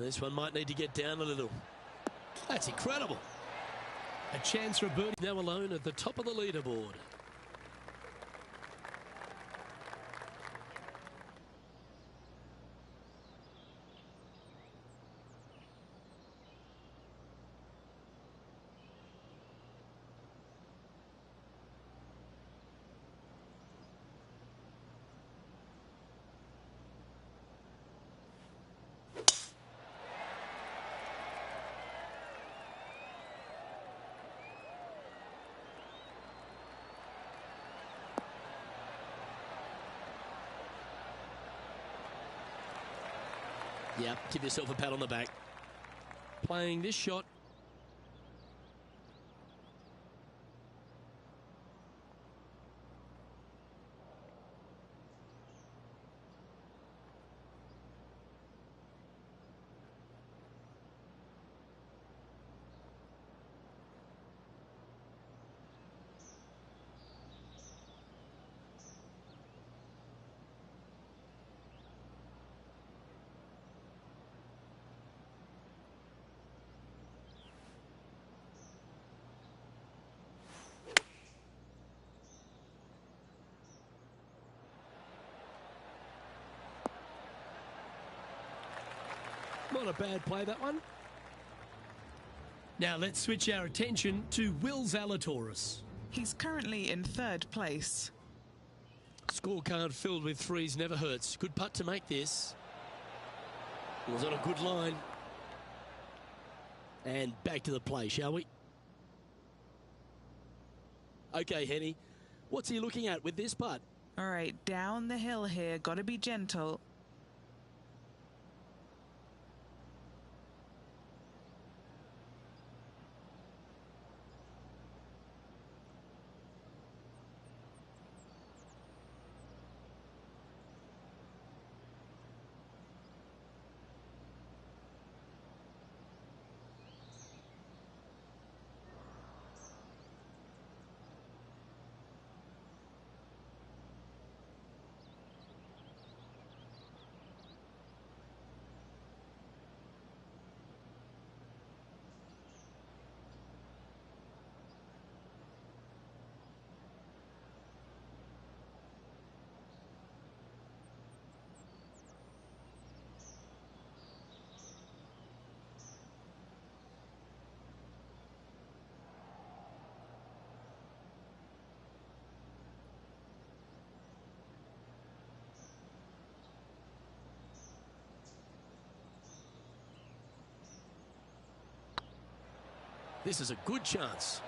This one might need to get down a little. That's incredible. A chance for a birdie. Now alone at the top of the leaderboard. Yeah, give yourself a pat on the back. Playing this shot. Not a bad play, that one. Now let's switch our attention to Will Zalatoris. He's currently in third place. Scorecard filled with threes never hurts. Good putt to make this. It was on a good line. And back to the play, shall we? Okay, Henny. What's he looking at with this putt? All right, down the hill here. Got to be gentle. This is a good chance.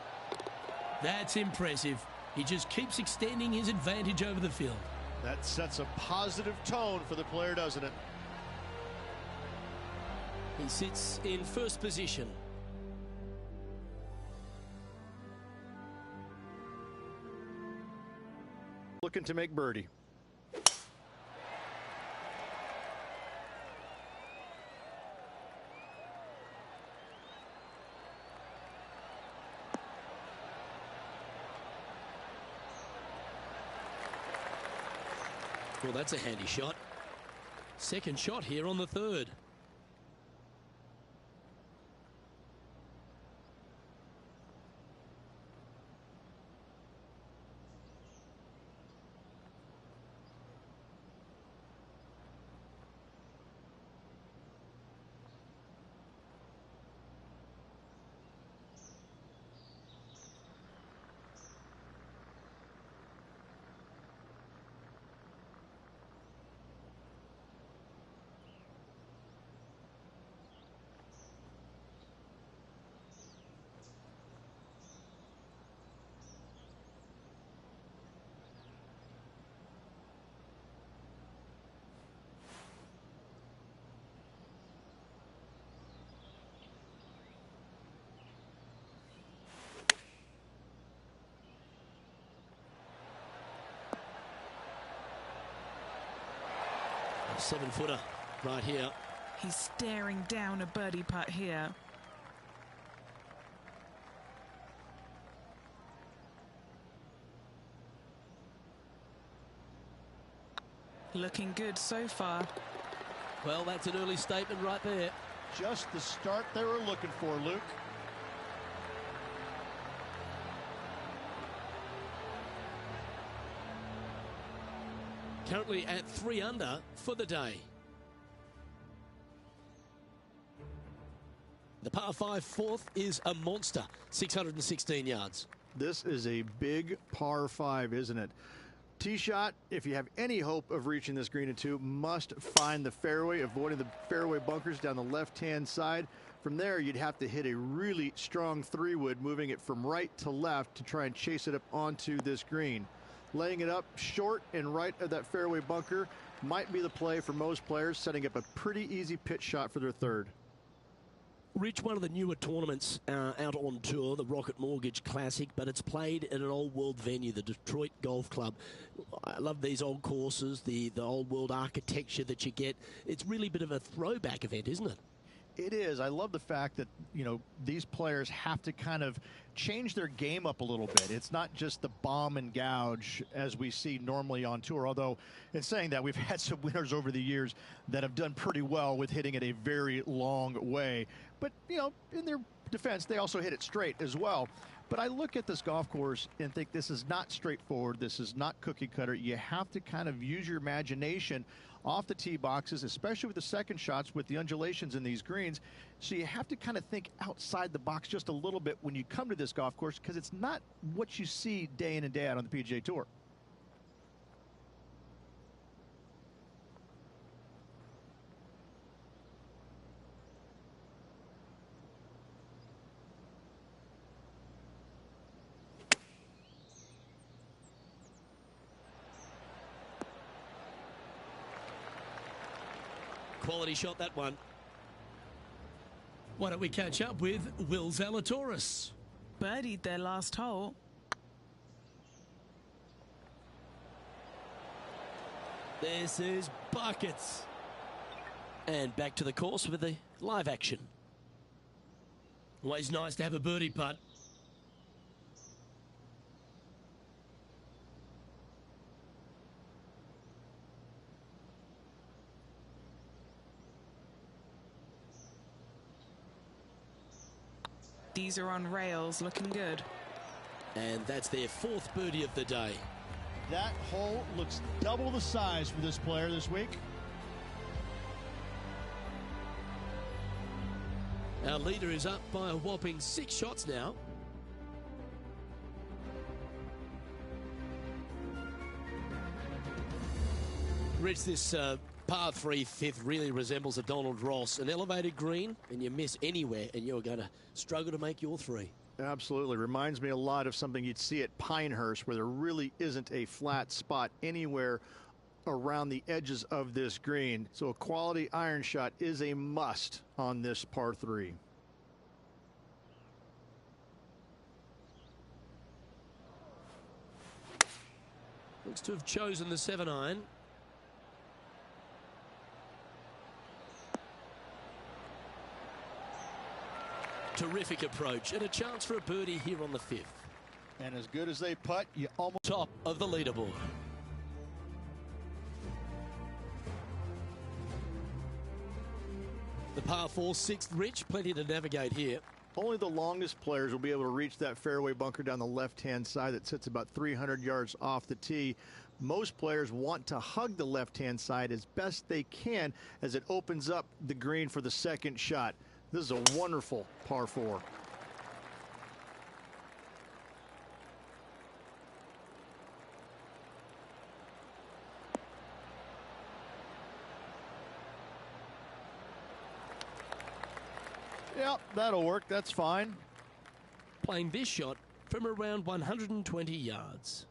That's impressive. He just keeps extending his advantage over the field. That sets a positive tone for the player, doesn't it? He sits in first position. Looking to make birdie. Well, that's a handy shot. Second shot here on the third. A 7-footer right here. He's staring down a birdie putt here. Looking good so far. Well, that's an early statement right there. Just the start they were looking for, Luke. Currently at 3 under for the day. The par 5 fourth is a monster, 616 yards. This is a big par 5, isn't it? Tee shot, if you have any hope of reaching this green in 2, must find the fairway, avoiding the fairway bunkers down the left-hand side. From there, you'd have to hit a really strong 3-wood, moving it from right to left to try and chase it up onto this green. Laying it up short and right of that fairway bunker might be the play for most players, setting up a pretty easy pitch shot for their third. Rich, one of the newer tournaments out on tour, the Rocket Mortgage Classic, but it's played at an old world venue, the Detroit Golf Club. I love these old courses, the old world architecture that you get. It's really a bit of a throwback event, isn't it? It is. I love the fact that, you know, these players have to kind of change their game up a little bit. It's not just the bomb and gouge as we see normally on tour, although in saying that, we've had some winners over the years that have done pretty well with hitting it a very long way. But, you know, in their defense, they also hit it straight as well. But I look at this golf course and think this is not straightforward. This is not cookie cutter. You have to kind of use your imagination off the tee boxes, especially with the second shots with the undulations in these greens. So you have to kind of think outside the box just a little bit when you come to this golf course, because it's not what you see day in and day out on the PGA Tour. Quality shot, that one. Why don't we catch up with Will Zalatoris? Birdied their last hole. This is buckets. And back to the course with the live action. Always nice to have a birdie putt. These are on rails, looking good. And that's their 4th birdie of the day. That hole looks double the size for this player this week. Our leader is up by a whopping 6 shots now. Rich, this par 3 fifth really resembles a Donald Ross, an elevated green, and you miss anywhere, and you're going to struggle to make your 3. Absolutely. Reminds me a lot of something you'd see at Pinehurst, where there really isn't a flat spot anywhere around the edges of this green. So a quality iron shot is a must on this par 3. Looks to have chosen the 7-iron. Terrific approach and a chance for a birdie here on the 5th. And as good as they putt, you almost... Top of the leaderboard. The par 4 6th, Rich, plenty to navigate here. Only the longest players will be able to reach that fairway bunker down the left-hand side that sits about 300 yards off the tee. Most players want to hug the left-hand side as best they can as it opens up the green for the second shot. This is a wonderful par 4. Yep, that'll work. That's fine. Playing this shot from around 120 yards.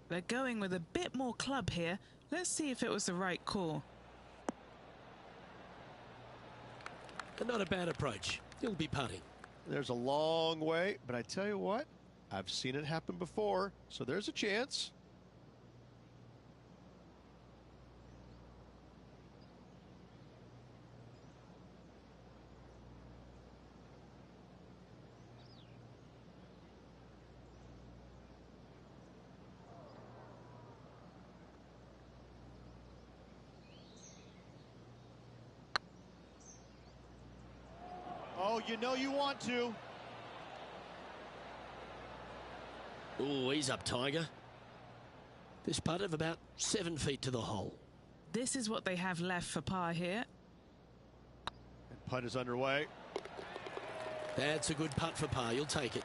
They're going with a bit more club here. Let's see if it was the right call. Not a bad approach. He'll be putting. There's a long way, but I tell you what, I've seen it happen before, so there's a chance. Oh, you know you want to. Oh, he's up, Tiger. This putt of about 7 feet to the hole. This is what they have left for par here. And putt is underway. That's a good putt for par. You'll take it.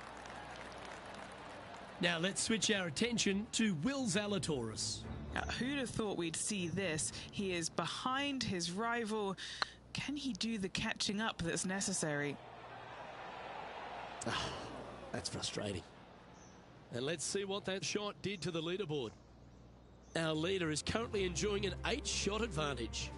Now let's switch our attention to Will Zalatoris. Who'd have thought we'd see this? He is behind his rival. Can he do the catching up that's necessary? That's frustrating. And let's see what that shot did to the leaderboard. Our leader is currently enjoying an 8-shot advantage.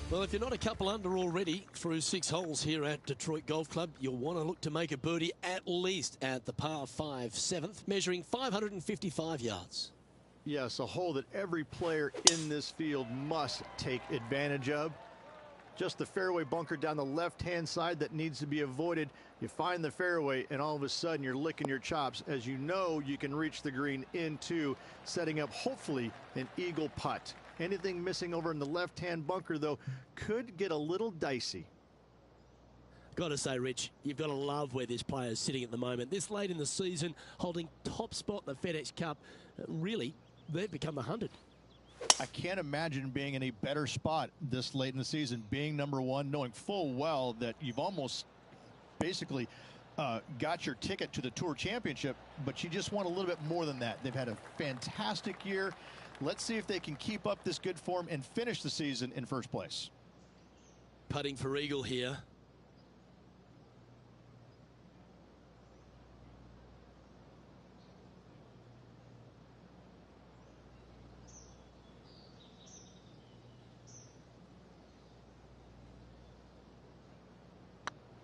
Well, if you're not a couple under already through 6 holes here at Detroit Golf Club, you'll want to look to make a birdie at least at the par 5 7th, measuring 555 yards. Yes, a hole that every player in this field must take advantage of. Just the fairway bunker down the left-hand side that needs to be avoided. You find the fairway, and all of a sudden you're licking your chops as you know you can reach the green into setting up, hopefully, an eagle putt. Anything missing over in the left-hand bunker, though, could get a little dicey. Got to say, Rich, you've got to love where this player is sitting at the moment. This late in the season, holding top spot in the FedEx Cup. Really, they've become 100. I can't imagine being in a better spot this late in the season, being number one, knowing full well that you've almost basically got your ticket to the Tour Championship, but you just want a little bit more than that. They've had a fantastic year. Let's see if they can keep up this good form and finish the season in first place. Putting for eagle here.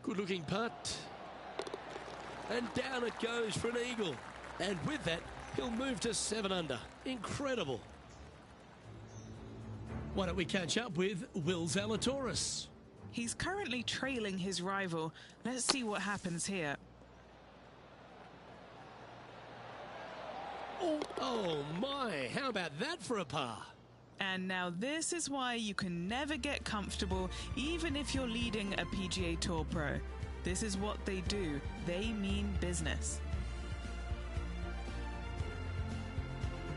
Good looking putt. And down it goes for an eagle. And with that, he'll move to 7 under. Incredible. Why don't we catch up with Will Zalatoris? He's currently trailing his rival. Let's see what happens here. Oh my, how about that for a par? And now this is why you can never get comfortable, even if you're leading a PGA Tour pro. This is what they do. They mean business.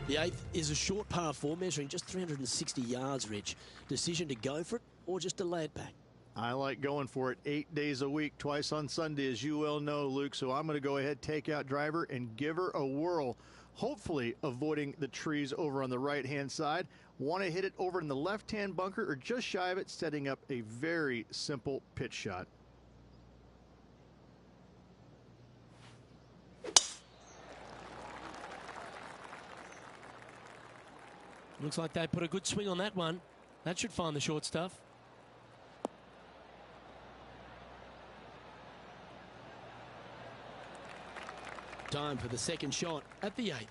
The 8th is a short par 4, measuring just 360 yards, Rich. Decision to go for it or just to lay it back? I like going for it 8 days a week, twice on Sunday, as you well know, Luke. So I'm going to go ahead, take out driver, and give her a whirl. Hopefully avoiding the trees over on the right-hand side. Want to hit it over in the left-hand bunker or just shy of it, setting up a very simple pitch shot. Looks like they put a good swing on that one. That should find the short stuff. Time for the second shot at the 8th.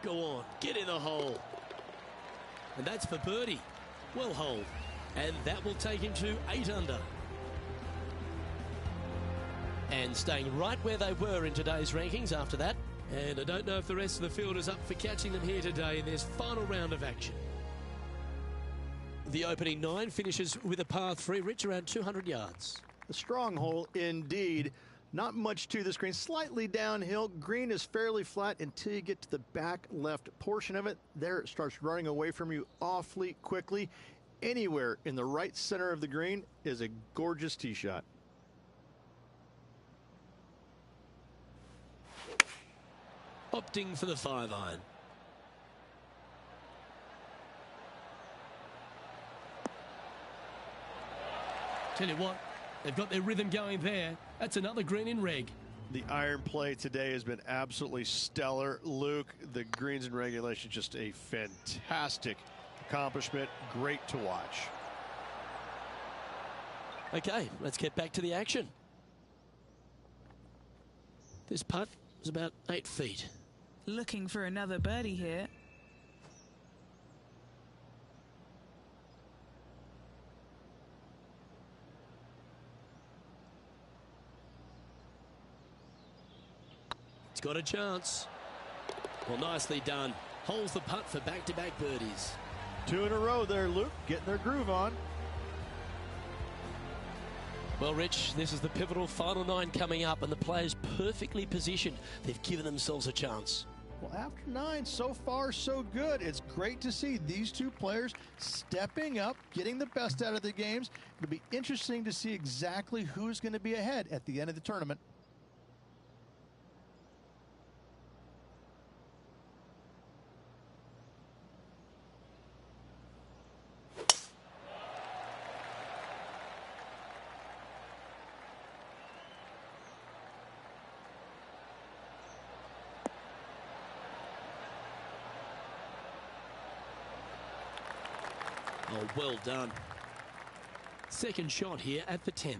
Go on, get in the hole. And that's for birdie. Well holed. And that will take him to 8 under. And staying right where they were in today's rankings after that. And I don't know if the rest of the field is up for catching them here today in this final round of action. The opening 9 finishes with a par 3, Rich, around 200 yards. A strong hole indeed. Not much to this green. Slightly downhill. Green is fairly flat until you get to the back left portion of it. There it starts running away from you awfully quickly. Anywhere in the right center of the green is a gorgeous tee shot. Opting for the 5-iron. Tell you what, they've got their rhythm going there. That's another green in reg. The iron play today has been absolutely stellar. Luke, the greens in regulation, just a fantastic accomplishment. Great to watch. Okay, let's get back to the action. This putt is about 8 feet. Looking for another birdie here. It's got a chance. Well, nicely done. Holds the putt for back-to-back birdies. 2 in a row there, Luke, getting their groove on. Well, Rich, this is the pivotal final 9 coming up, and the players perfectly positioned. They've given themselves a chance. Well, after 9, so far so good. It's great to see these 2 players stepping up, getting the best out of their games. It'll be interesting to see exactly who's going to be ahead at the end of the tournament. Oh, well done. Second shot here at the 10th.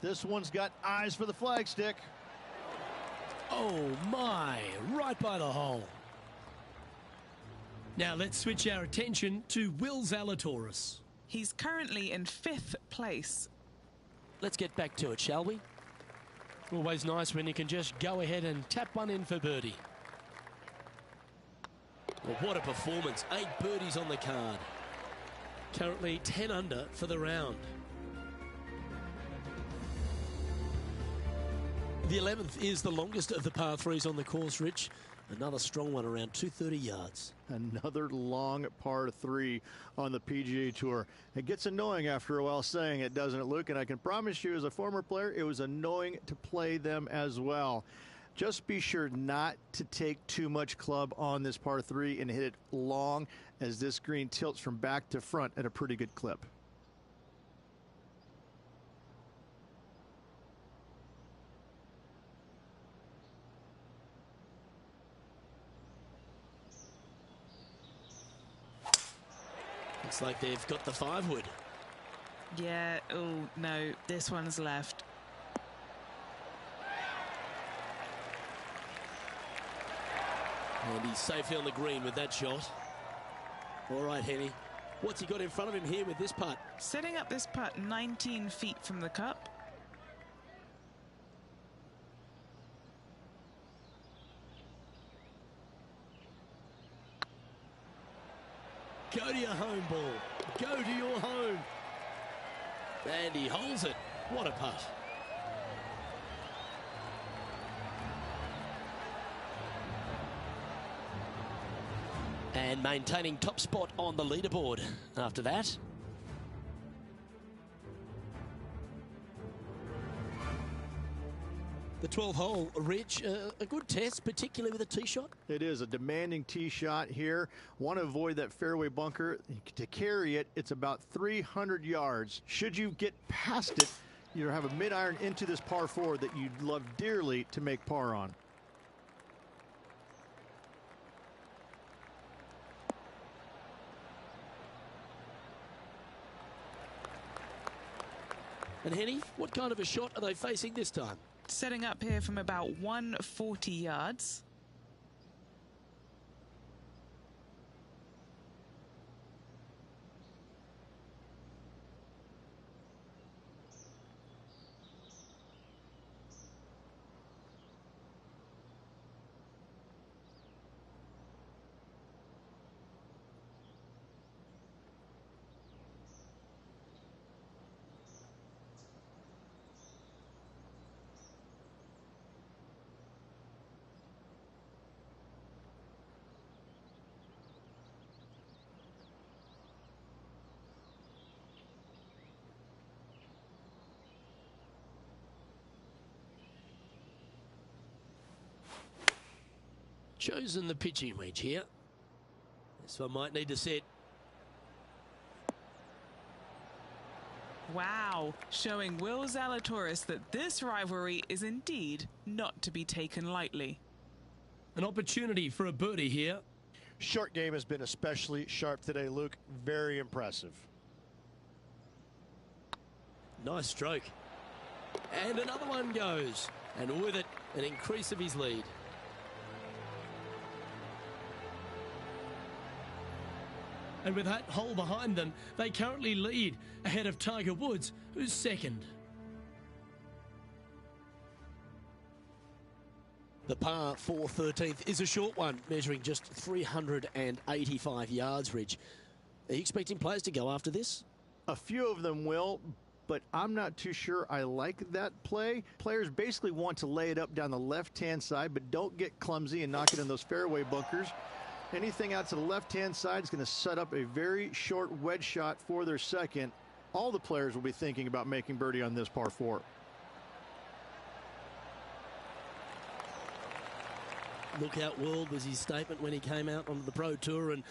This one's got eyes for the flagstick. Oh my, right by the hole. Now let's switch our attention to Will Zalatoris. He's currently in 5th place. Let's get back to it, shall we? Always nice when you can just go ahead and tap one in for birdie. Well, what a performance. 8 birdies on the card. Currently 10 under for the round. The 11th is the longest of the par 3s on the course, Rich. Another strong one, around 230 yards. Another long par 3 on the PGA Tour. It gets annoying after a while saying it, doesn't it, Luke? And I can promise you, as a former player, it was annoying to play them as well. Just be sure not to take too much club on this par 3 and hit it long, as this green tilts from back to front at a pretty good clip. Looks like they've got the 5-wood. Yeah, oh no, this one's left. And he's safely on the green with that shot. All right, Henny. What's he got in front of him here with this putt? Setting up this putt 19 feet from the cup. Go to your home, ball. Go to your home. And he holds it. What a putt. And maintaining top spot on the leaderboard after that. The 12th hole, Rich, a good test, particularly with a tee shot. It is a demanding tee shot here. Want to avoid that fairway bunker. To carry it, it's about 300 yards. Should you get past it, You have a mid-iron into this par 4 that you'd love dearly to make par on. And Henny, what kind of a shot are they facing this time? Setting up here from about 140 yards. Chosen the pitching wedge here. This one might need to set. Wow, showing Will Zalatoris that this rivalry is indeed not to be taken lightly. An opportunity for a birdie here. Short game has been especially sharp today, Luke. Very impressive. Nice stroke. And another one goes. And with it, an increase of his lead. And with that hole behind them, they currently lead ahead of Tiger Woods, who's second. The par 4 13th is a short one, measuring just 385 yards, Ridge. Are you expecting players to go after this? A few of them will, but I'm not too sure I like that play. Players basically want to lay it up down the left-hand side, but don't get clumsy and knock it in those fairway bunkers. Anything out to the left-hand side is going to set up a very short wedge shot for their second. All the players will be thinking about making birdie on this par 4. Lookout world was his statement when he came out onto the Pro Tour. And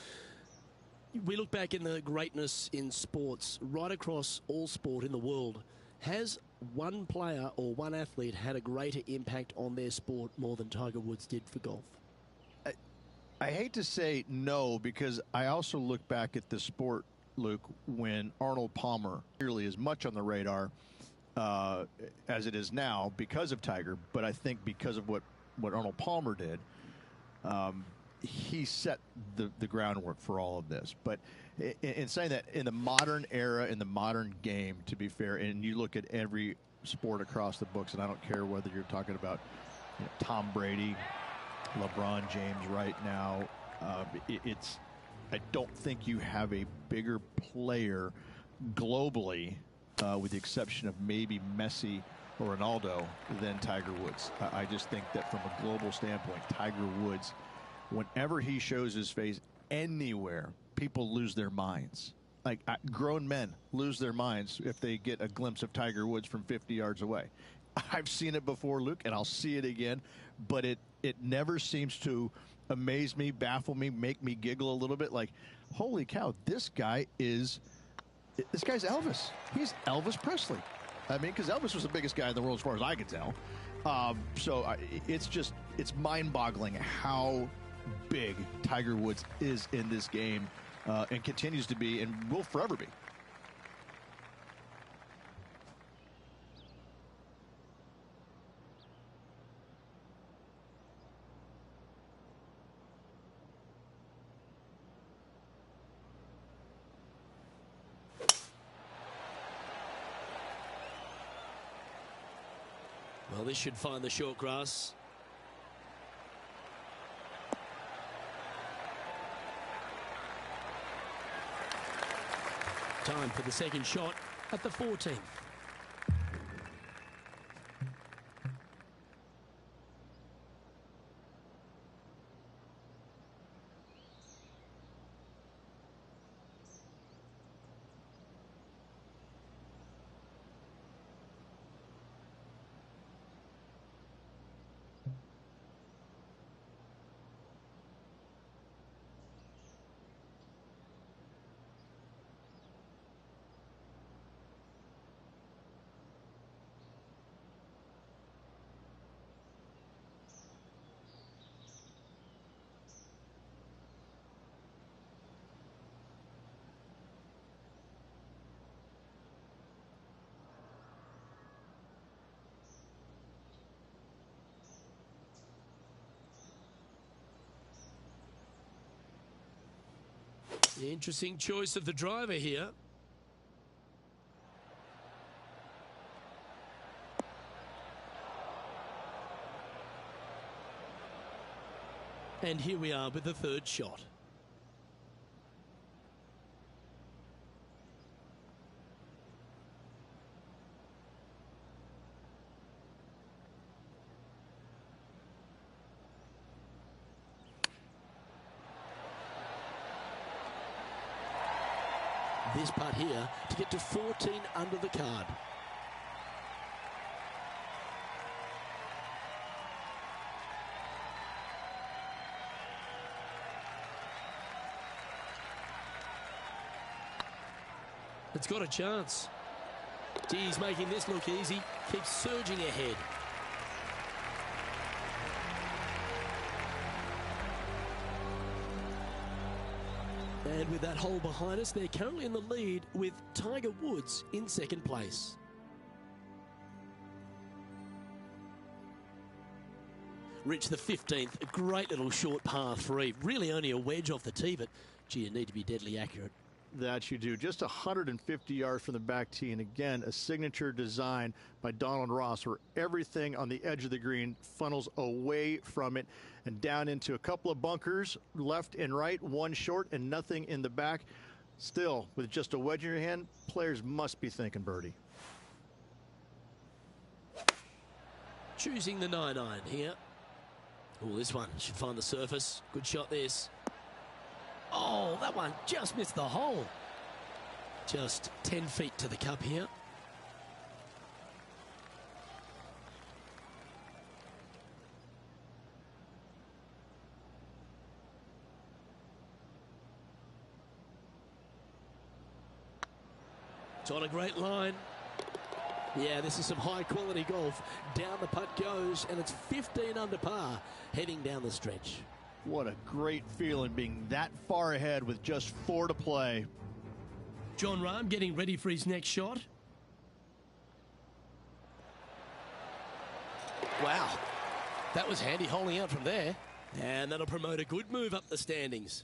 we look back in the greatness in sports, right across all sport in the world. Has one player or one athlete had a greater impact on their sport more than Tiger Woods did for golf? I hate to say no, because I also look back at the sport, Luke, when Arnold Palmer nearly as much on the radar as it is now because of Tiger, but I think because of what Arnold Palmer did, he set the groundwork for all of this. But in saying that, in the modern era, in the modern game, to be fair, and you look at every sport across the books, and I don't care whether you're talking about Tom Brady, LeBron James right now, I don't think you have a bigger player globally, with the exception of maybe Messi or Ronaldo, than Tiger Woods. I just think that from a global standpoint, Tiger Woods, whenever he shows his face anywhere, people lose their minds. Like grown men lose their minds if they get a glimpse of Tiger Woods from 50 yards away. I've seen it before, Luke, and I'll see it again, but it never seems to amaze me, baffle me, make me giggle a little bit. Like, holy cow, this guy's Elvis. He's Elvis Presley. I mean, because Elvis was the biggest guy in the world as far as I could tell. It's mind-boggling how big Tiger Woods is in this game, and continues to be and will forever be. Well, this should find the short grass. Time for the second shot at the 14th. Interesting choice of the driver here. And here we are with the third shot. This putt here to get to 14 under the card. It's got a chance. Gee, he's making this look easy. Keeps surging ahead. And with that hole behind us, they're currently in the lead with Tiger Woods in second place. Rich, the 15th, a great little short par 3. Really only a wedge off the tee, but gee, you need to be deadly accurate. That you do. Just 150 yards from the back tee, and again a signature design by Donald Ross where everything on the edge of the green funnels away from it and down into a couple of bunkers left and right, one short and nothing in the back. Still, with just a wedge in your hand, players must be thinking birdie. Choosing the 9-iron here. Oh, this one should find the surface. Good shot this. Oh, that one just missed the hole. Just 10 feet to the cup here. It's on a great line. Yeah, this is some high quality golf. Down the putt goes, and it's 15 under par heading down the stretch. What a great feeling being that far ahead with just 4 to play. Jon Rahm getting ready for his next shot. Wow, that was handy holding out from there. And that'll promote a good move up the standings.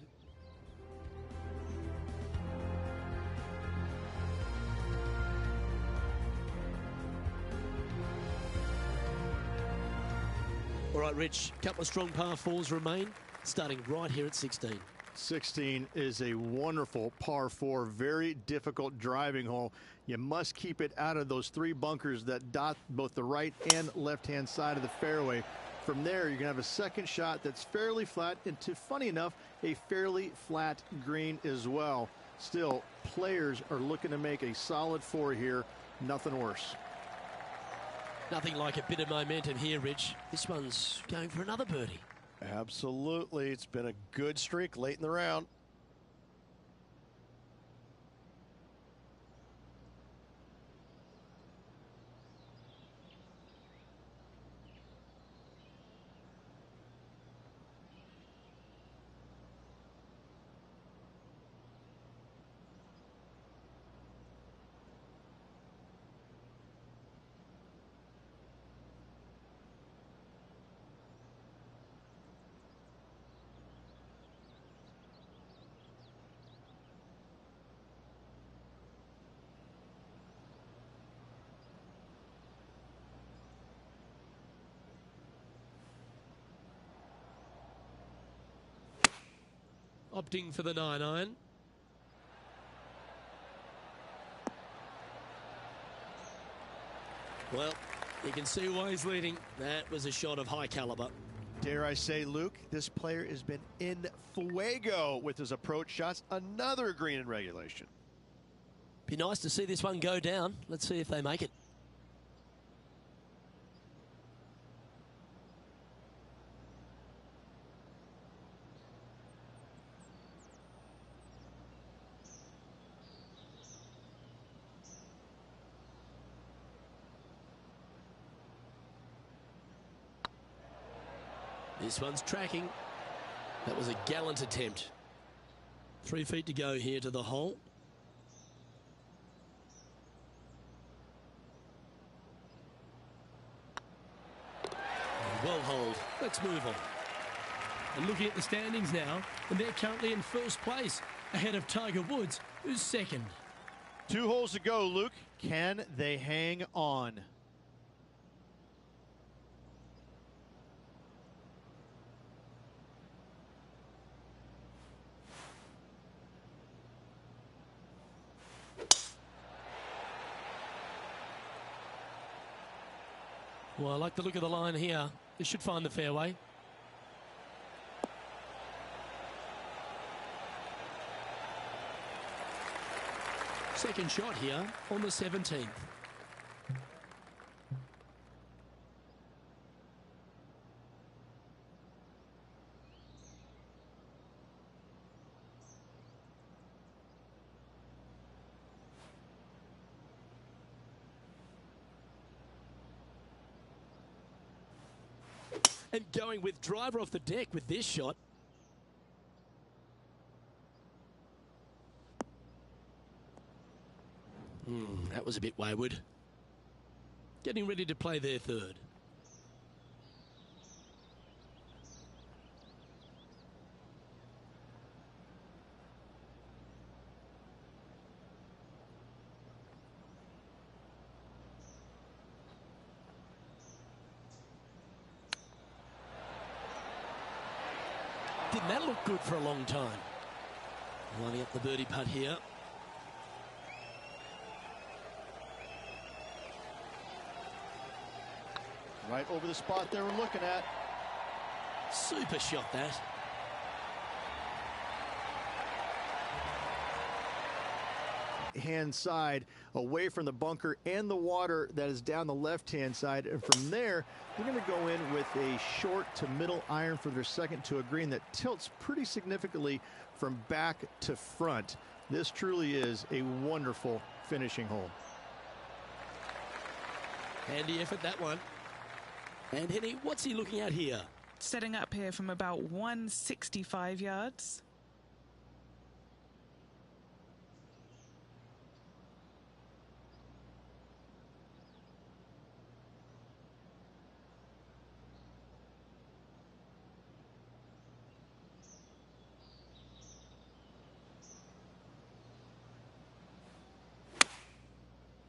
All right, Rich, a couple of strong par 4s remain, starting right here at 16. 16 is a wonderful par 4, very difficult driving hole. You must keep it out of those 3 bunkers that dot both the right and left-hand side of the fairway. From there, you're going to have a second shot that's fairly flat into, funny enough, a fairly flat green as well. Still, players are looking to make a solid 4 here. Nothing worse. Nothing like a bit of momentum here, Rich. This one's going for another birdie. Absolutely. It's been a good streak late in the round. Opting for the 9-iron. Well, you can see why he's leading. That was a shot of high caliber. Dare I say, Luke, this player has been in fuego with his approach shots. Another green in regulation. Be nice to see this one go down. Let's see if they make it. This one's tracking. That was a gallant attempt. 3 feet to go here to the hole. Well holed. Let's move on. And looking at the standings now, and they're currently in first place ahead of Tiger Woods, who's second. 2 holes to go, Luke. Can they hang on? Well, I like the look of the line here. This should find the fairway. Second shot here on the 17th. And going with driver off the deck with this shot. That was a bit wayward. Getting ready to play their third. Didn't that look good for a long time? Lining up the birdie putt here. Right over the spot they were looking at. Super shot, that. Hand side away from the bunker and the water that is down the left-hand side. And from there, they're going to go in with a short to middle iron for their second to a green that tilts pretty significantly from back to front. This truly is a wonderful finishing hole. Handy effort, that one. And Henny, what's he looking at here? Setting up here from about 165 yards.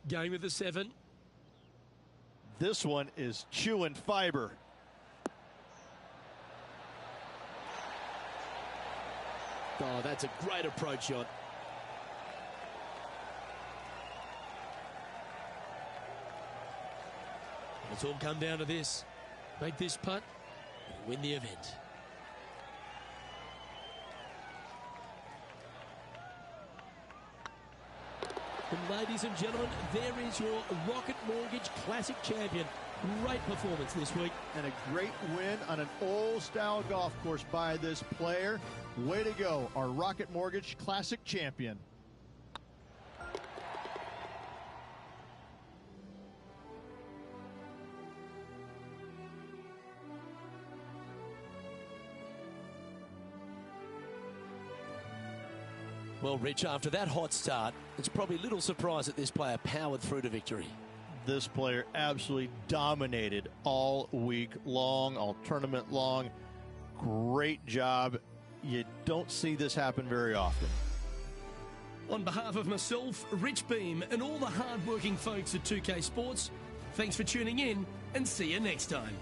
Going with the 7. This one is chewing fiber. Oh, that's a great approach shot. It's all come down to this. Make this putt and win the event. And ladies and gentlemen, there is your Rocket Mortgage Classic champion. Great performance this week. And a great win on an old-style golf course by this player. Way to go, our Rocket Mortgage Classic champion. Well, Rich, after that hot start, it's probably little surprise that this player powered through to victory. This player absolutely dominated all week long, all tournament long. Great job. You don't see this happen very often. On behalf of myself, Rich Beam, and all the hard-working folks at 2K Sports, thanks for tuning in, and see you next time.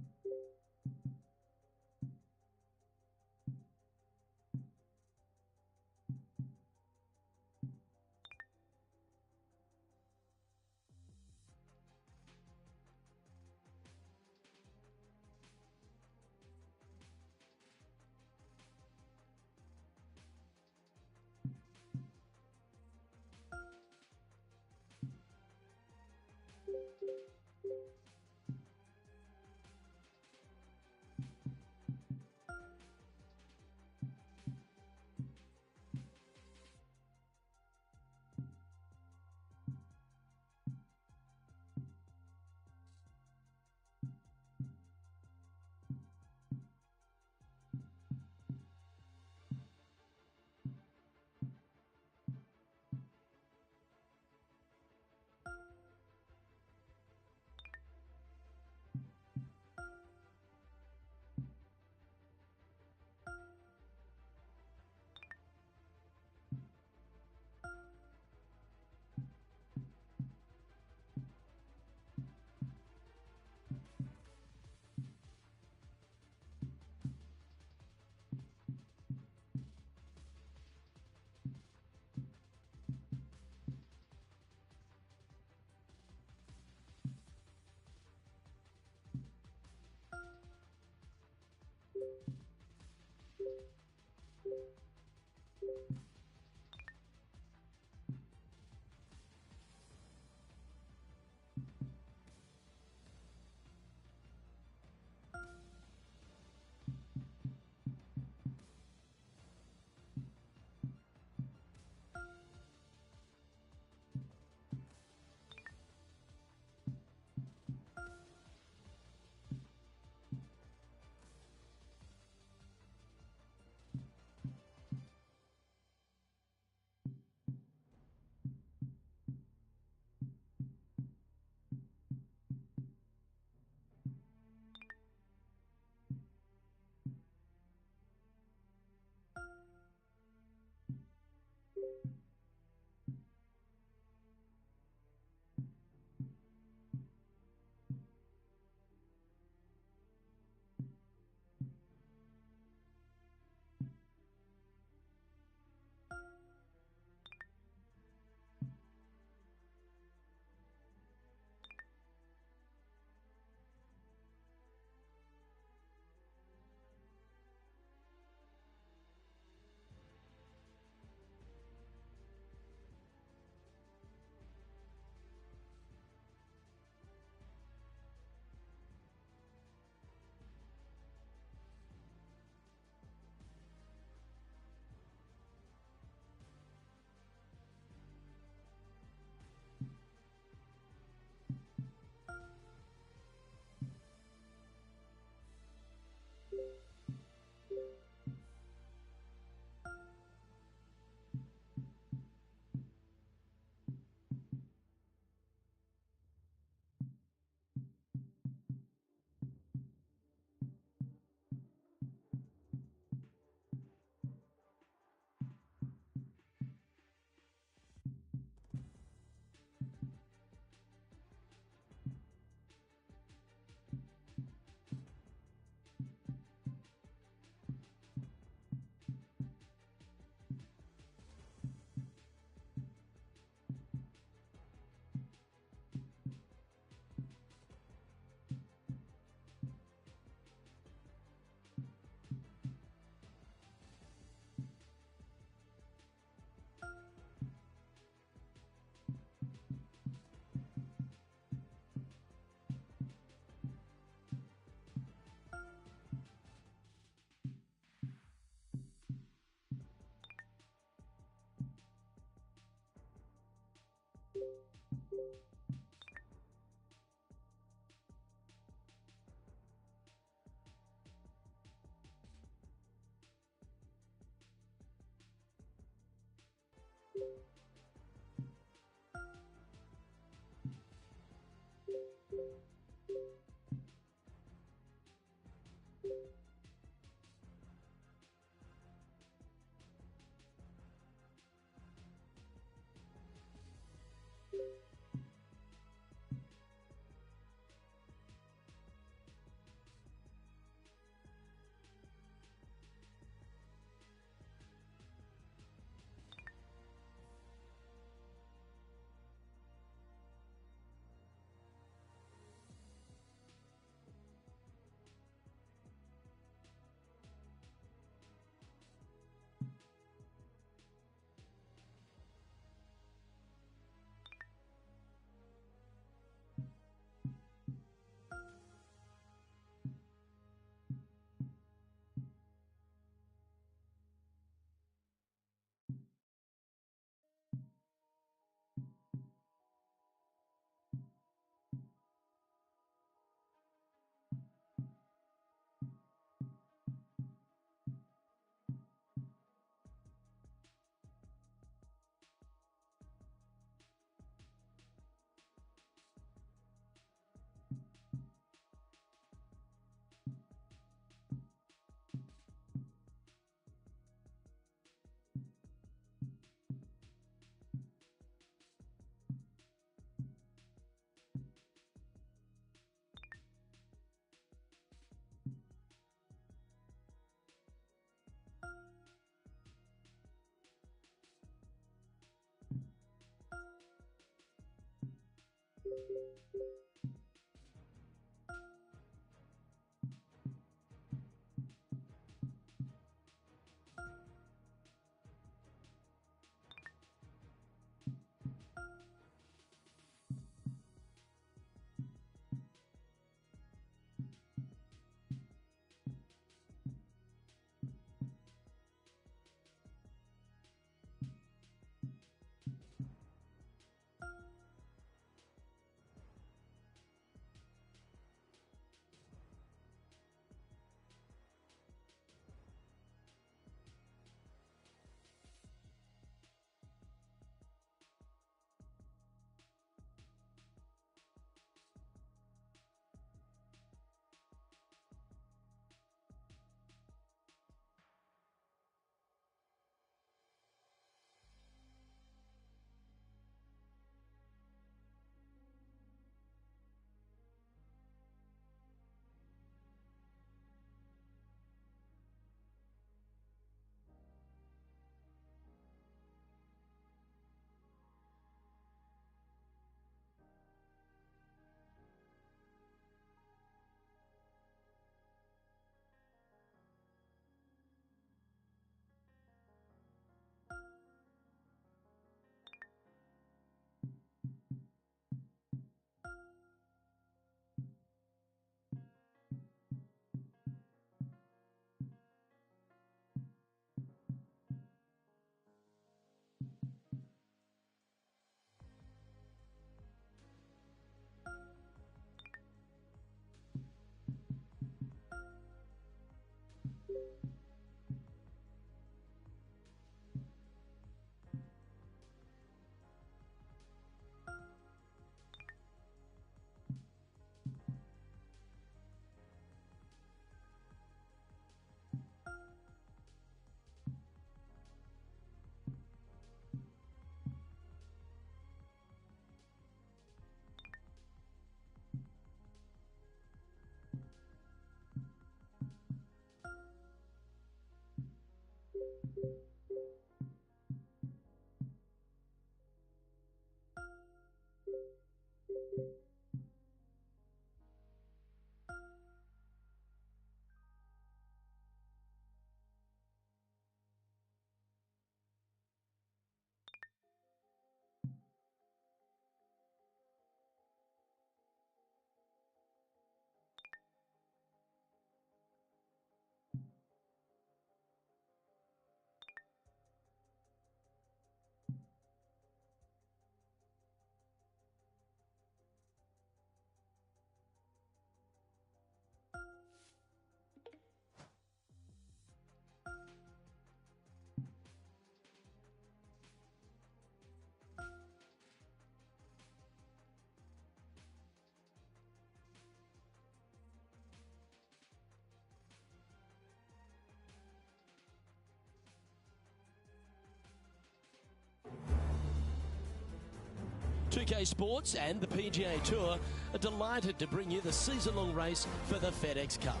2K Sports and the PGA Tour are delighted to bring you the season-long race for the FedEx Cup.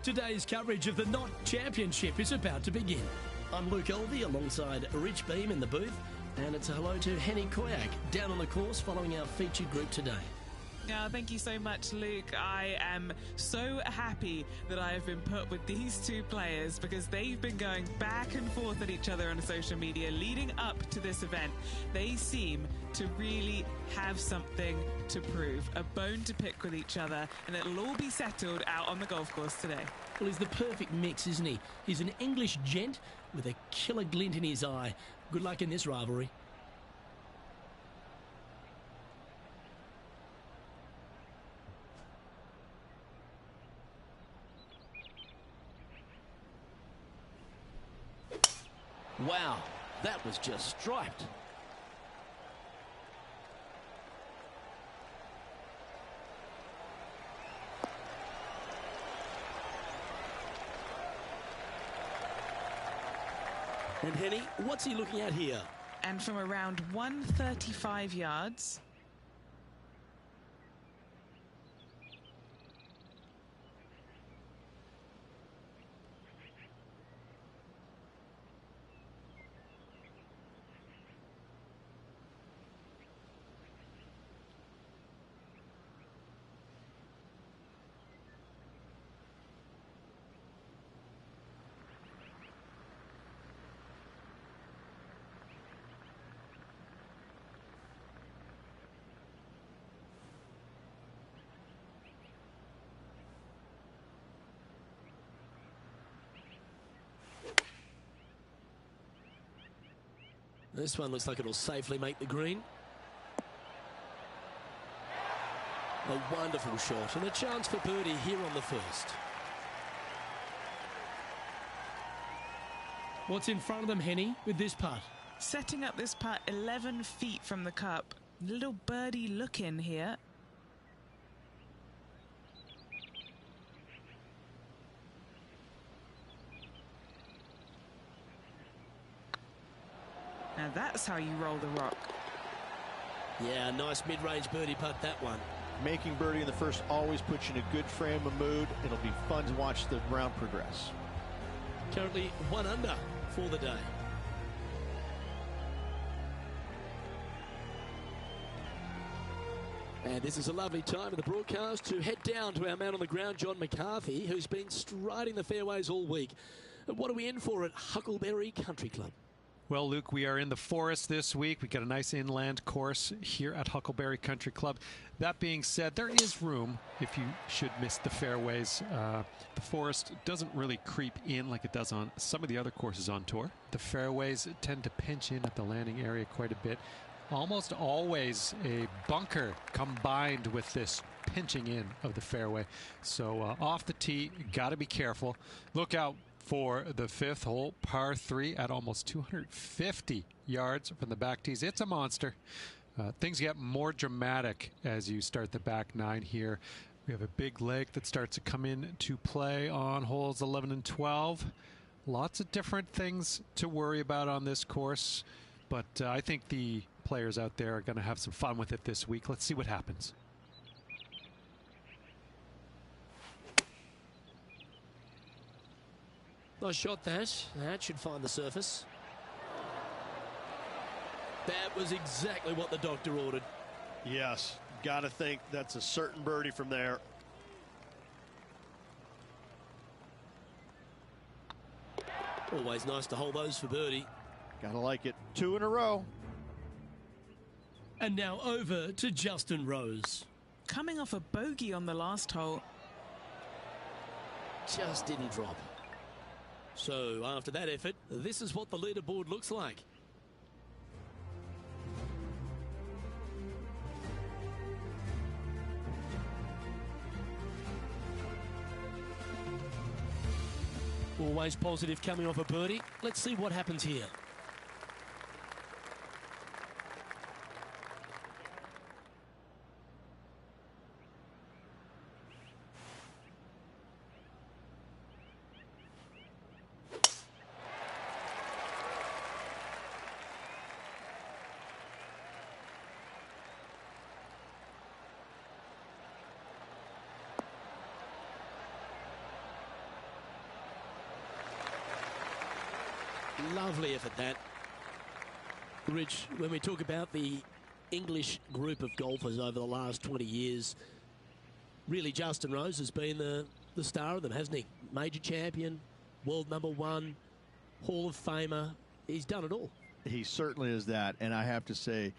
Today's coverage of the Knot Championship is about to begin. I'm Luke Elvey alongside Rich Beam in the booth, and it's a hello to Henny Koyak down on the course following our featured group today. Thank you so much, Luke. I am so happy that I have been put with these two players because they've been going back and forth at each other on social media leading up to this event. They seem to really have something to prove, a bone to pick with each other, and it'll all be settled out on the golf course today. Well, he's the perfect mix, isn't he? He's an English gent with a killer glint in his eye. Good luck in this rivalry. Wow, that was just striped. And Henny, what's he looking at here? And from around 135 yards. This one looks like it'll safely make the green. A wonderful shot and a chance for birdie here on the first. What's in front of them, Henny, with this putt? Setting up this putt 11 feet from the cup. Little birdie look in here. Now that's how you roll the rock. Yeah, nice mid-range birdie putt, that one. Making birdie in the first always puts you in a good frame of mood. It'll be fun to watch the round progress. Currently 1 under for the day. And this is a lovely time of the broadcast to head down to our man on the ground, John McCarthy, who's been striding the fairways all week. What are we in for at Huckleberry Country Club? Well, Luke, we are in the forest this week. We got a nice inland course here at Huckleberry Country Club. That being said, there is room if you should miss the fairways. The forest doesn't really creep in like it does on some of the other courses on tour. The fairways tend to pinch in at the landing area quite a bit. Almost always a bunker combined with this pinching in of the fairway. So off the tee, got to be careful. Look out for the fifth hole, par 3 at almost 250 yards from the back tees. It's a monster. Things get more dramatic as you start the back 9 here. We have a big lake that starts to come into play on holes 11 and 12. Lots of different things to worry about on this course, but I think the players out there are going to have some fun with it this week. Let's see what happens. Nice shot, that. That should find the surface. That was exactly what the doctor ordered. Yes, got to think that's a certain birdie from there. Always nice to hold those for birdie. Got to like it. 2 in a row. And now over to Justin Rose. Coming off a bogey on the last hole. Just didn't drop. So after that effort, this is what the leaderboard looks like. Always positive coming off a birdie. Let's see what happens here. Lovely effort, that. Rich, when we talk about the English group of golfers over the last 20 years, really Justin Rose has been the star of them, hasn't he? Major champion, world #1, Hall of Famer. He's done it all. He certainly is that, and I have to say,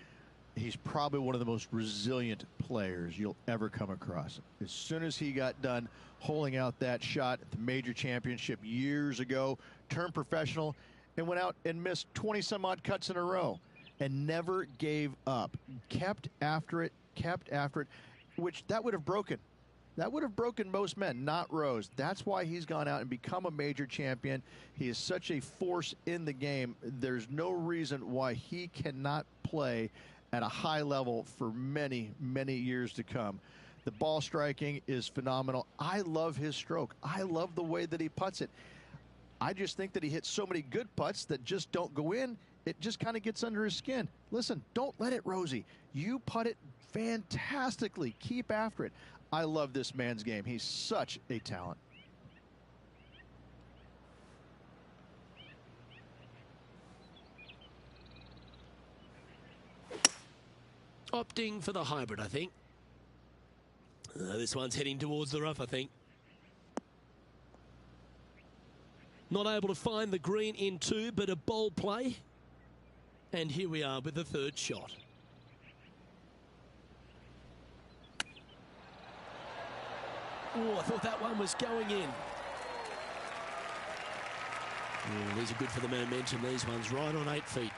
he's probably one of the most resilient players you'll ever come across. As soon as he got done holing out that shot at the major championship years ago, turned professional, and went out and missed 20 some odd cuts in a row and never gave up. Kept after it, which that would have broken. That would have broken most men, not Rose. That's why he's gone out and become a major champion. He is such a force in the game. There's no reason why he cannot play at a high level for many, many years to come. The ball striking is phenomenal. I love his stroke. I love the way that he putts it. I just think that he hits so many good putts that just don't go in. It just kind of gets under his skin. Listen, don't let it, Rosie. You putt it fantastically. Keep after it. I love this man's game. He's such a talent. Opting for the hybrid, I think. This one's heading towards the rough, I think. Not able to find the green in 2, but a bold play. And here we are with the third shot. Oh, I thought that one was going in. These are good for the momentum. These ones right on 8 feet.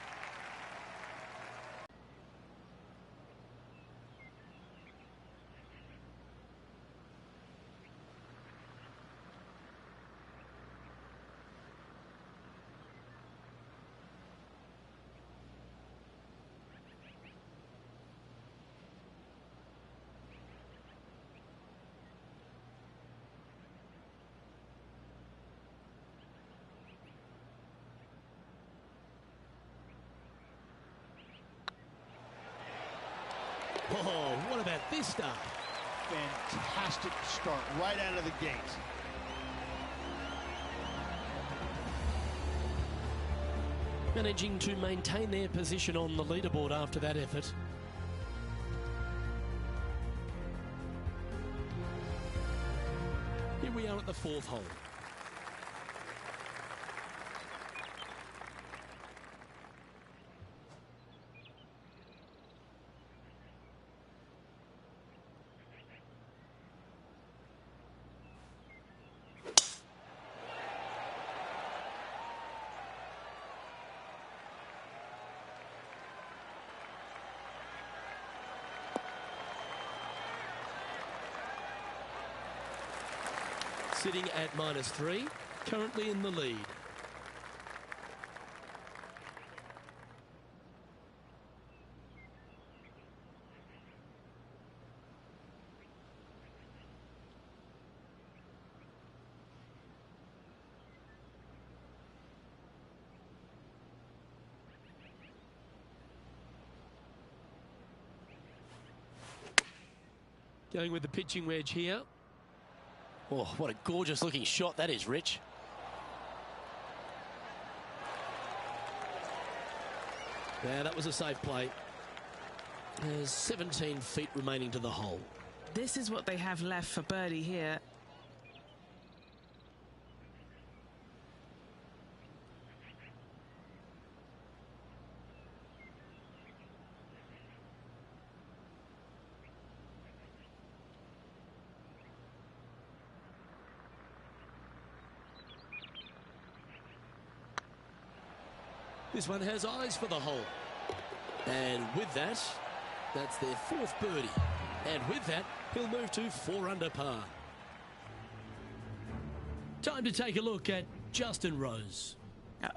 Oh, what about this start? Fantastic start right out of the gate. Managing to maintain their position on the leaderboard after that effort. Here we are at the 4th hole. Sitting at -3, currently in the lead. Going with the pitching wedge here. Oh, what a gorgeous looking shot that is, Rich. Yeah, that was a safe play. There's 17 feet remaining to the hole. This is what they have left for birdie here. This one has eyes for the hole. And with that, that's their 4th birdie. And with that, he'll move to 4 under par. Time to take a look at Justin Rose.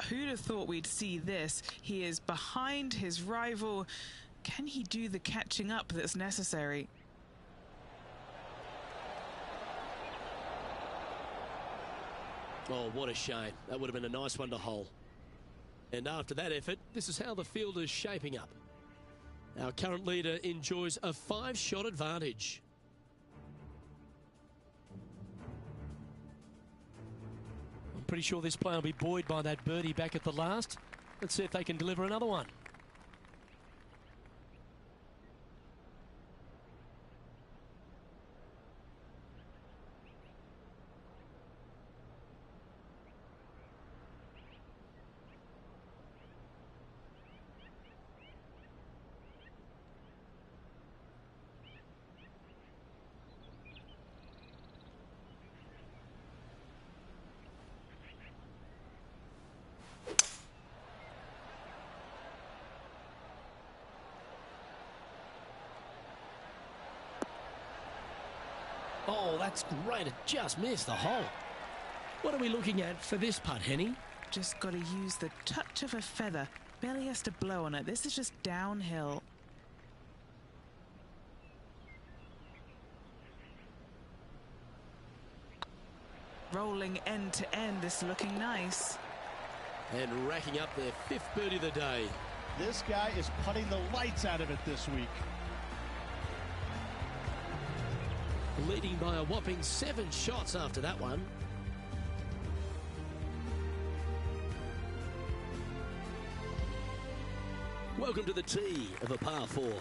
Who'd have thought we'd see this? He is behind his rival. Can he do the catching up that's necessary? Oh, what a shame. That would have been a nice one to hole. And after that effort, this is how the field is shaping up. Our current leader enjoys a 5-shot advantage. I'm pretty sure this player will be buoyed by that birdie back at the last. Let's see if they can deliver another one. Oh, that's great. It just missed the hole. What are we looking at for this putt, Henny? Just got to use the touch of a feather. Barely has to blow on it. This is just downhill. Rolling end to end. This is looking nice. And racking up their 5th birdie of the day. This guy is putting the lights out of it this week. Leading by a whopping 7 shots after that one. Welcome to the tee of a par 4.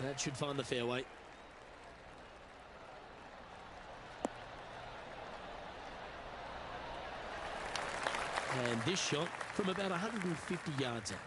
That should find the fairway. And this shot from about 150 yards out.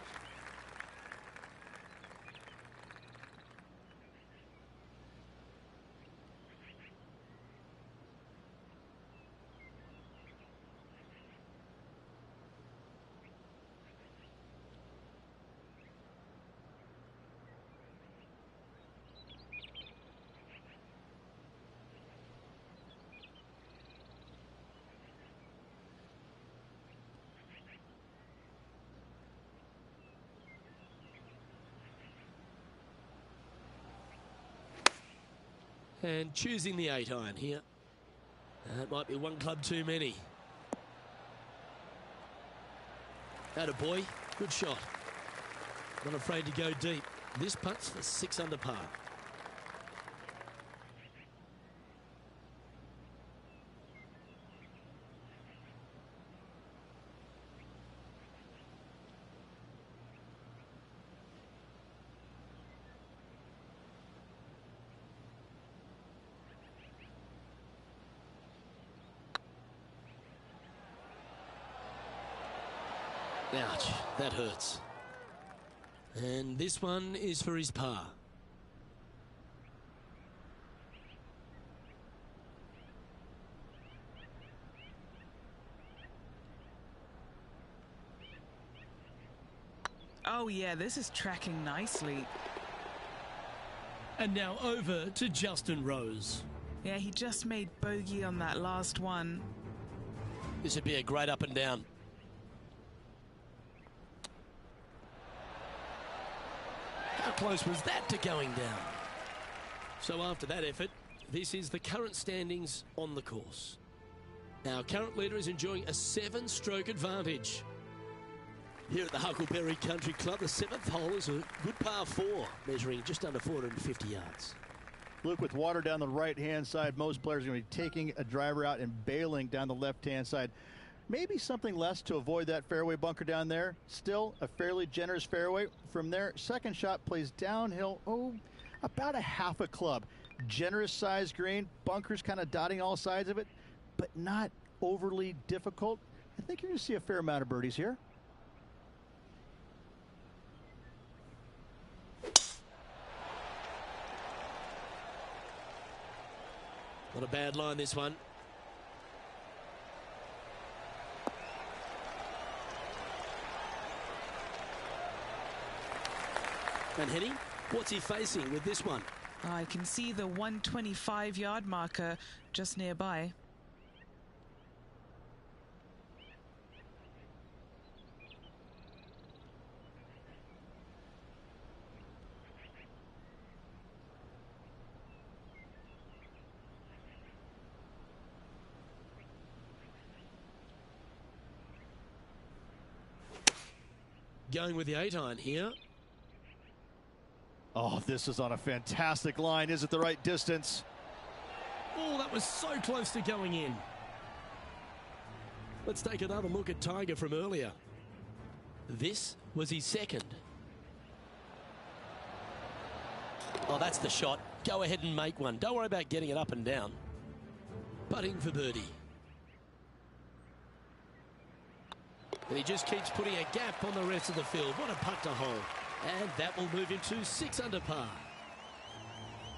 And choosing the 8-iron here. That might be one club too many. Attaboy, good shot. Not afraid to go deep. This putt's for 6 under par. Ouch, that hurts. And this one is for his par. Oh yeah, this is tracking nicely. And now over to Justin Rose. Yeah, he just made bogey on that last one. This would be a great up and down. How close was that to going down? So after that effort, this is the current standings on the course. Our current leader is enjoying a 7-stroke advantage. Here at the Huckleberry Country Club, the 7th hole is a good par 4, measuring just under 450 yards. Luke, with water down the right-hand side, most players are going to be taking a driver out and bailing down the left-hand side. Maybe something less to avoid that fairway bunker down there. Still a fairly generous fairway. From there, second shot plays downhill, about a half a club. Generous size green, bunkers kind of dotting all sides of it, but not overly difficult. I think you're going to see a fair amount of birdies here. Not a bad line, this one. And Henny, what's he facing with this one? I can see the 125-yard marker just nearby. Going with the 8-iron here. Oh, this is on a fantastic line. Is it the right distance? Oh, that was so close to going in. Let's take another look at Tiger from earlier. This was his second. Oh, that's the shot. Go ahead and make one. Don't worry about getting it up and down. Putting for birdie. And he just keeps putting a gap on the rest of the field. What a putt to hole. And that will move him to 6 under par.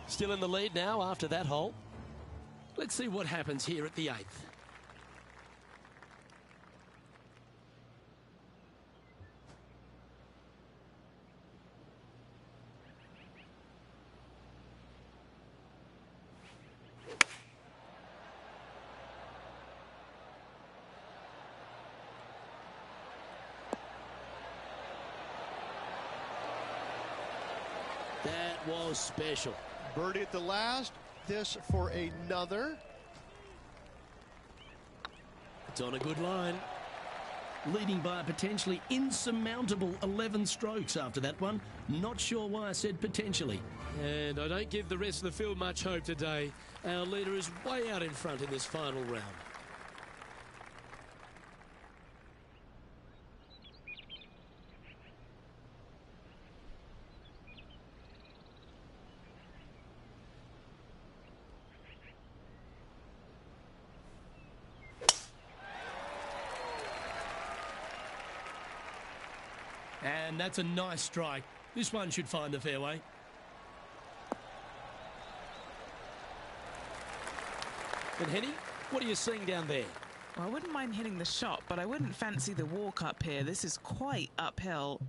Still in the lead now after that hole. Let's see what happens here at the 8th. That was special. Birdie at the last. This for another. It's on a good line. Leading by a potentially insurmountable 11 strokes after that one. Not sure why I said potentially. And I don't give the rest of the field much hope today. Our leader is way out in front in this final round. And that's a nice strike. This one should find the fairway. And Henny, what are you seeing down there? Well, I wouldn't mind hitting the shot, but I wouldn't fancy the walk up here. This is quite uphill.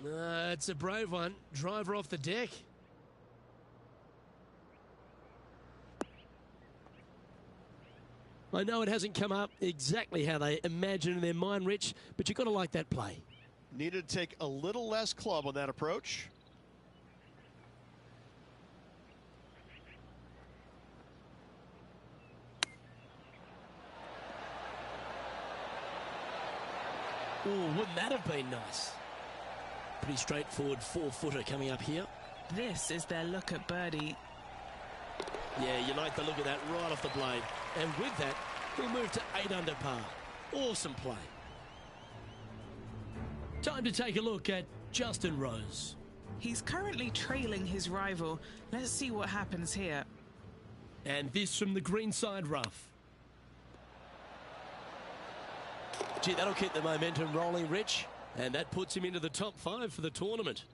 It's a brave one. Driver off the deck. I know it hasn't come up exactly how they imagine in their mind, Rich, but you've got to like that play. Needed to take a little less club on that approach. Oh, wouldn't that have been nice? Pretty straightforward 4-footer coming up here. This is their look at birdie. Yeah, you like the look of that right off the blade. And with that, he'll move to 8 under par. Awesome play. Time to take a look at Justin Rose. He's currently trailing his rival. Let's see what happens here. And this from the greenside rough. Gee, that'll keep the momentum rolling, Rich. And that puts him into the top 5 for the tournament.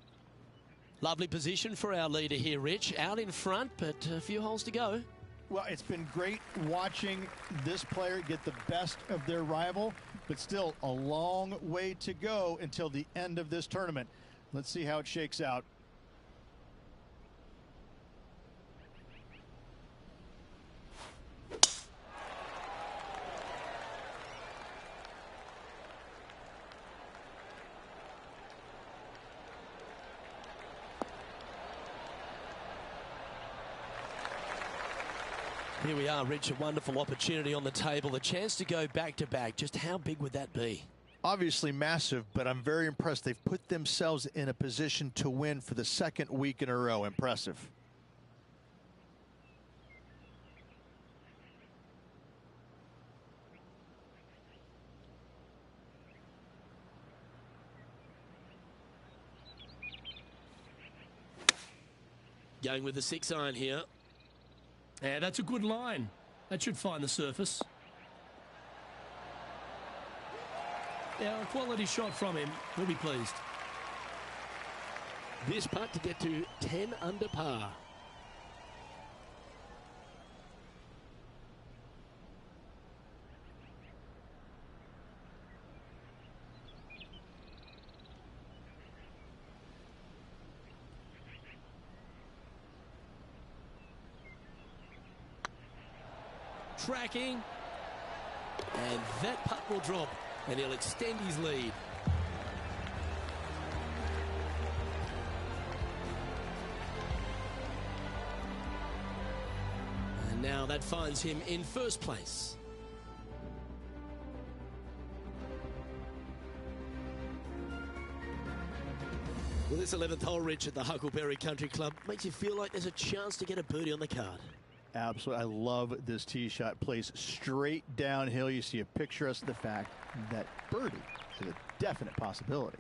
Lovely position for our leader here, Rich. Out in front, but a few holes to go. Well, it's been great watching this player get the best of their rival, but still a long way to go until the end of this tournament. Let's see how it shakes out. Here we are, Rich, a wonderful opportunity on the table, a chance to go back-to-back. Just how big would that be? Obviously massive, but I'm very impressed. They've put themselves in a position to win for the second week in a row. Impressive. Going with the 6-iron here. Yeah, that's a good line. That should find the surface. Yeah, a quality shot from him. He'll be pleased. This putt to get to 10 under par. Tracking, and that putt will drop, and he'll extend his lead. And now that finds him in first place. Well, this 11th hole, Rich, at the Huckleberry Country Club makes you feel like there's a chance to get a birdie on the card. Absolutely. I love this tee shot. Plays straight downhill. You see a picture of the fact that birdie is a definite possibility.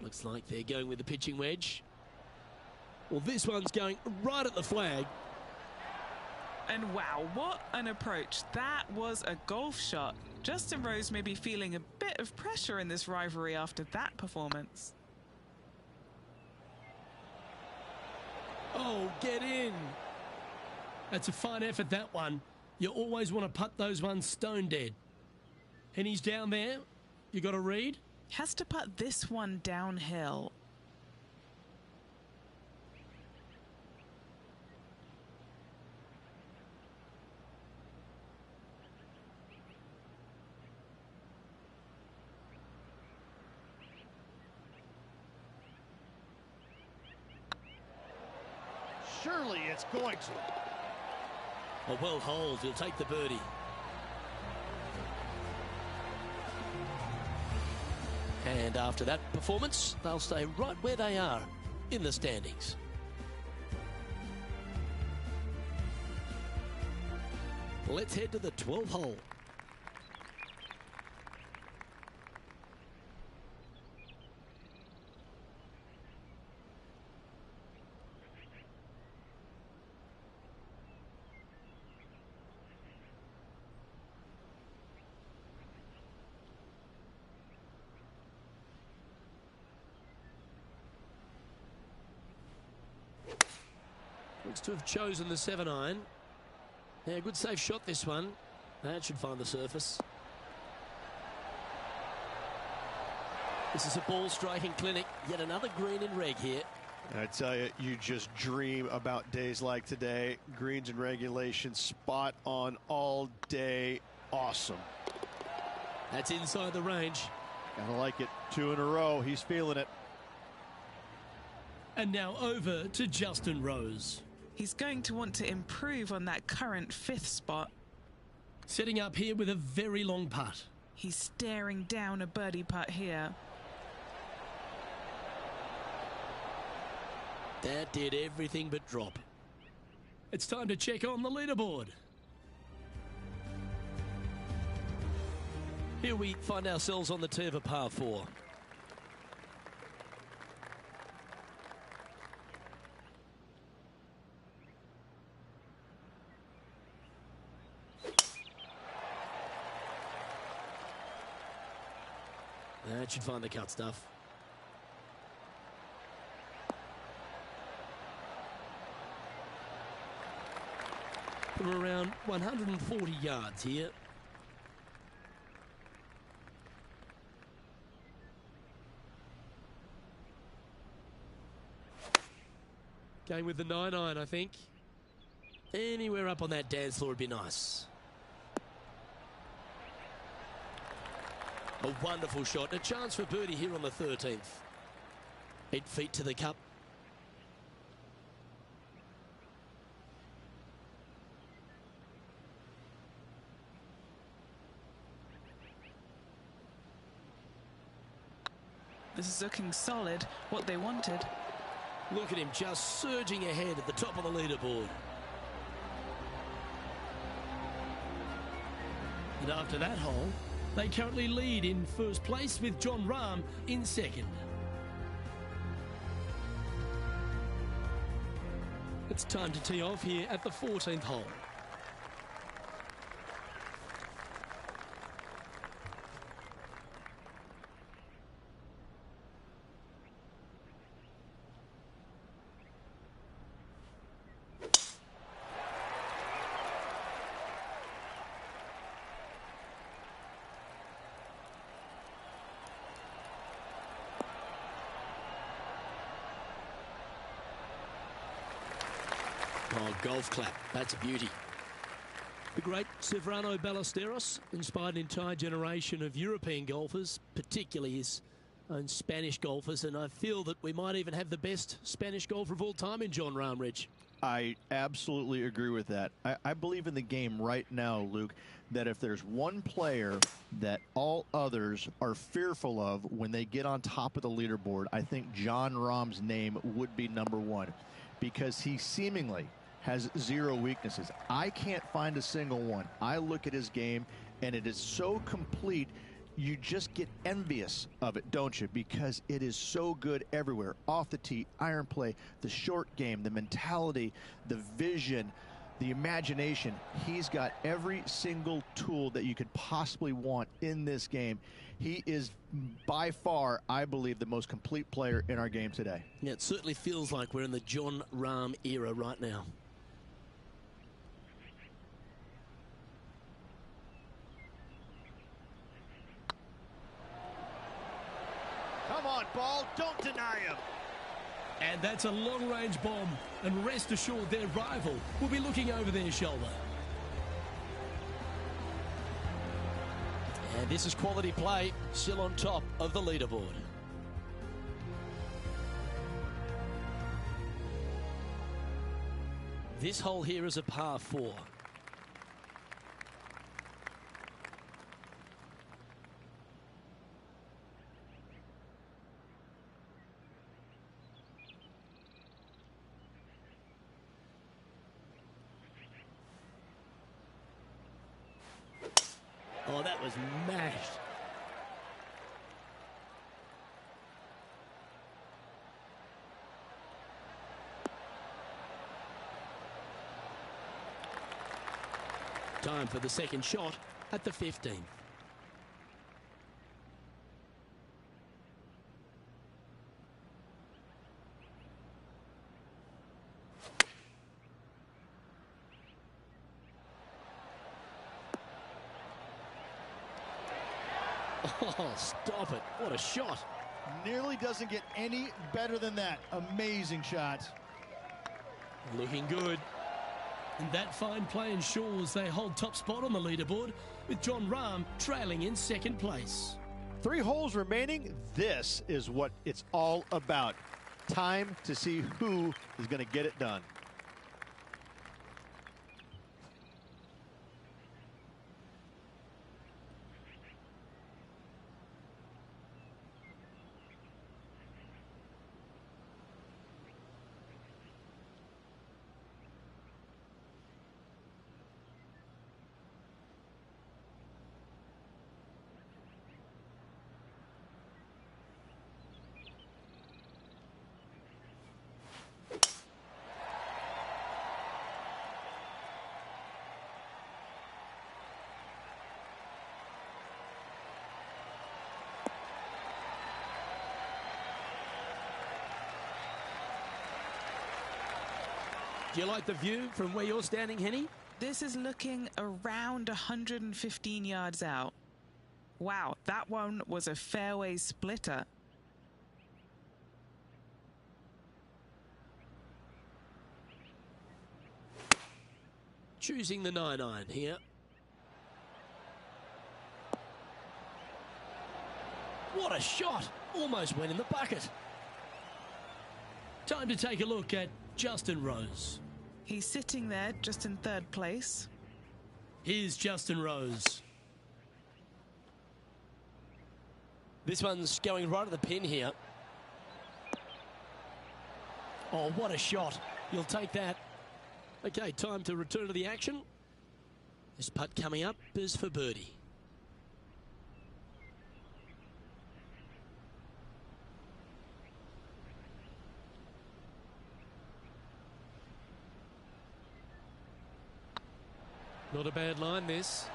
Looks like they're going with the pitching wedge. Well, this one's going right at the flag. And wow, what an approach. That was a golf shot. Justin Rose may be feeling a bit of pressure in this rivalry after that performance. Oh, get in. That's a fine effort, that one. You always want to putt those ones stone dead. And he's down there. You got to read. Has to putt this one downhill. Surely it's going to. Oh, well holed. He'll take the birdie. And after that performance, they'll stay right where they are in the standings. Let's head to the 12th hole. Looks to have chosen the 7-iron. Yeah, good safe shot this one. That should find the surface. This is a ball striking clinic. Yet another green in reg here. I tell you, you just dream about days like today. Greens and regulation, spot on all day. Awesome. That's inside the range. Gotta like it. 2 in a row. He's feeling it. And now over to Justin Rose. He's going to want to improve on that current 5th spot. Setting up here with a very long putt. He's staring down a birdie putt here. That did everything but drop. It's time to check on the leaderboard. Here we find ourselves on the tee of a par 4. That should find the cut stuff. We're around 140 yards here. Going with the 9-iron, I think. Anywhere up on that dance floor would be nice. A wonderful shot. A chance for birdie here on the 13th. 8 feet to the cup. This is looking solid, what they wanted. Look at him just surging ahead at the top of the leaderboard. And after that hole, they currently lead in first place with Jon Rahm in second. It's time to tee off here at the 14th hole. Oh, golf clap. That's a beauty. The great Severano Ballesteros inspired an entire generation of European golfers, particularly his own Spanish golfers, and I feel that we might even have the best Spanish golfer of all time in Jon Rahm, Rich. I absolutely agree with that. I believe in the game right now, Luke, that if there's one player that all others are fearful of when they get on top of the leaderboard, I think Jon Rahm's name would be number 1, because he seemingly has 0 weaknesses. I can't find a single one. I look at his game, and it is so complete, you just get envious of it, don't you? Because it is so good everywhere. Off the tee, iron play, the short game, the mentality, the vision, the imagination. He's got every single tool that you could possibly want in this game. He is by far, I believe, the most complete player in our game today. Yeah, it certainly feels like we're in the Jon Rahm era right now. Come on, ball. Don't deny him. And that's a long-range bomb. And rest assured their rival will be looking over their shoulder. And this is quality play, still on top of the leaderboard. This hole here is a par 4. Oh, that was mashed. Time for the second shot at the 15th. Oh, stop it. What a shot. Nearly doesn't get any better than that. Amazing shot. Looking good. And that fine play ensures they hold top spot on the leaderboard, with Jon Rahm trailing in second place. 3 holes remaining. This is what it's all about. Time to see who is going to get it done. Do you like the view from where you're standing, Henny? This is looking around 115 yards out. Wow, that one was a fairway splitter. Choosing the 9-iron here. What a shot! Almost went in the bucket. Time to take a look at Justin Rose. He's sitting there just in third place. Here's Justin Rose. This one's going right at the pin here. Oh, what a shot. You'll take that. Okay, time to return to the action. This putt coming up is for birdie. Not a bad line, this.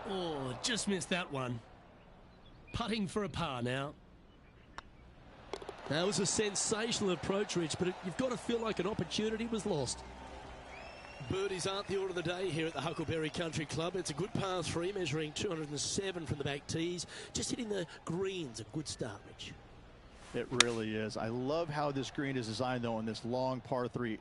Oh, just missed that one. Putting for a par now. That was a sensational approach, Rich, but you've got to feel like an opportunity was lost. Birdies aren't the order of the day here at the Huckleberry Country Club. It's a good par 3, measuring 207 from the back tees. Just hitting the greens, a good start, Rich. It really is. I love how this green is designed, though, on this long par 3.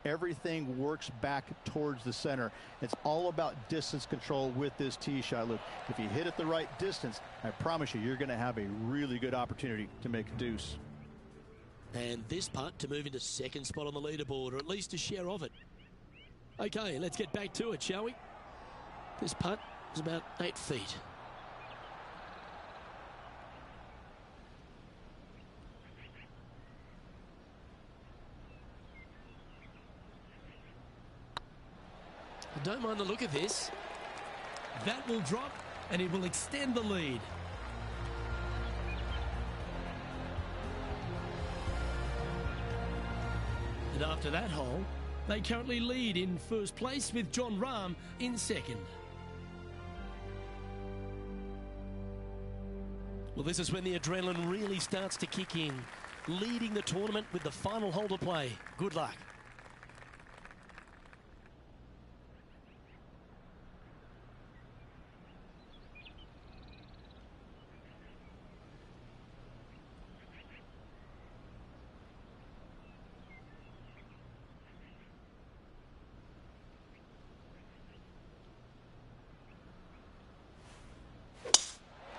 Everything works back towards the center. It's all about distance control with this tee shot. Look, if you hit it the right distance, I promise you, you're going to have a really good opportunity to make a deuce. And this putt to move into second spot on the leaderboard, or at least a share of it. Okay, let's get back to it, shall we? This putt is about 8 feet. I don't mind the look of this. That will drop, and it will extend the lead. And after that hole, they currently lead in first place with Jon Rahm in second. Well, this is when the adrenaline really starts to kick in. Leading the tournament with the final hole to play. Good luck.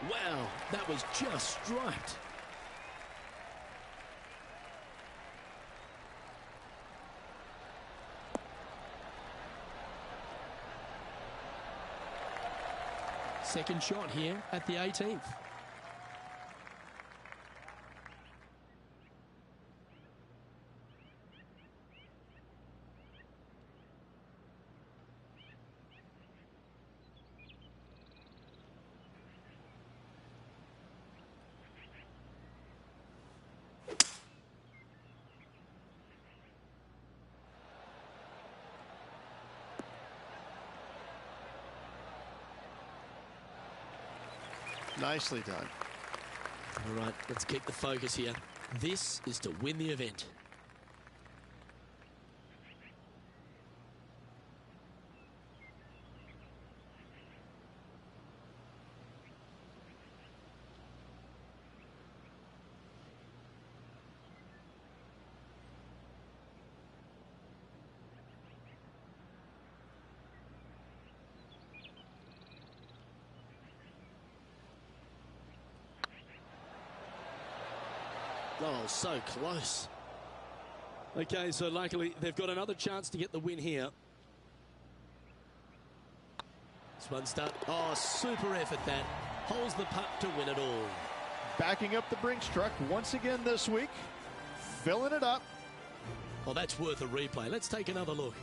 Wow, that was just striped. Second shot here at the 18th. Nicely done. All right, let's keep the focus here. This is to win the event. Oh, so close. Okay, so luckily they've got another chance to get the win here. This one's done. Oh, super effort that. Holds the putt to win it all. Backing up the Brinks truck once again this week. Filling it up. Well, that's worth a replay. Let's take another look.